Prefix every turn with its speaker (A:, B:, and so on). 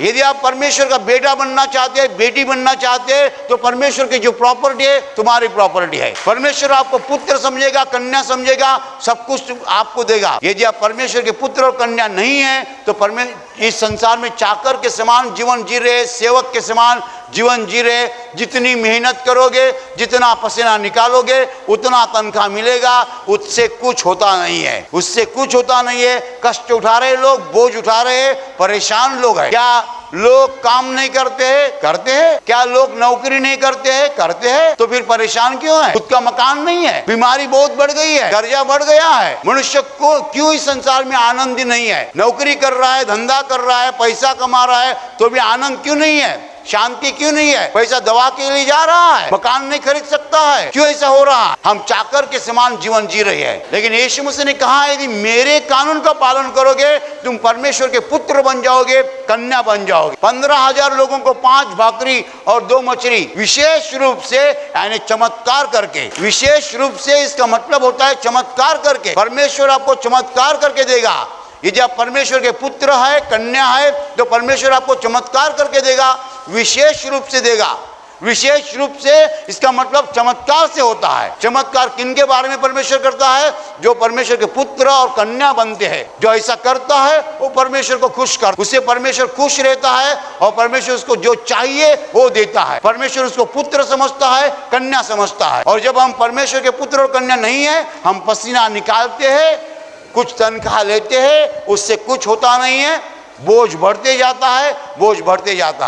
A: यदि आप परमेश्वर का बेटा बनना चाहते हैं, बेटी बनना चाहते हैं, तो परमेश्वर की जो प्रॉपर्टी है तुम्हारी प्रॉपर्टी है। परमेश्वर आपको पुत्र समझेगा, कन्या समझेगा, सब कुछ आपको देगा। यदि आप परमेश्वर के पुत्र और कन्या नहीं है तो परमेश्वर इस संसार में चाकर के समान जीवन जी रहे, सेवक के समान जीवन जी रहे। जितनी मेहनत करोगे, जितना पसीना निकालोगे, उतना तनख्वाह मिलेगा, उससे कुछ होता नहीं है, उससे कुछ होता नहीं है। कष्ट उठा रहे लोग, बोझ उठा रहे, परेशान लोग हैं। क्या लोग काम नहीं करते हैं? करते हैं। क्या लोग नौकरी नहीं करते हैं? करते हैं। तो फिर परेशान क्यों है? खुद का मकान नहीं है, बीमारी बहुत बढ़ गई है, कर्जा बढ़ गया है। मनुष्य को क्यों इस संसार में आनंद नहीं है? नौकरी कर रहा है, धंधा कर रहा है, पैसा कमा रहा है, तो भी आनंद क्यों नहीं है? शांति क्यों नहीं है? पैसा दवा के लिए जा रहा है, मकान नहीं खरीद सकता है। क्यों ऐसा हो रहा है? हम चाकर के समान जीवन जी रहे हैं। लेकिन यीशु मसीह ने कहा है, यदि मेरे कानून का पालन करोगे तुम परमेश्वर के पुत्र बन जाओगे, कन्या बन जाओगे। 15,000 लोगों को 5 भाकरी और 2 मछली विशेष रूप से यानी चमत्कार करके, विशेष रूप से इसका मतलब होता है चमत्कार करके। परमेश्वर आपको चमत्कार करके देगा। यदि आप परमेश्वर के पुत्र है, कन्या है, तो परमेश्वर आपको चमत्कार करके देगा, विशेष रूप से देगा। विशेष रूप से इसका मतलब चमत्कार से होता है। चमत्कार किनके बारे में परमेश्वर करता है? जो परमेश्वर के पुत्र और कन्या बनते हैं। जो ऐसा करता है वो परमेश्वर को खुश करता है, उससे परमेश्वर खुश रहता है और परमेश्वर उसको जो चाहिए वो देता है। परमेश्वर उसको पुत्र समझता है, कन्या समझता है। और जब हम परमेश्वर के पुत्र और कन्या नहीं है, हम पसीना निकालते हैं, कुछ तनख्वाह लेते हैं, उससे कुछ होता नहीं है, बोझ बढ़ते जाता है, बोझ बढ़ते जाता है।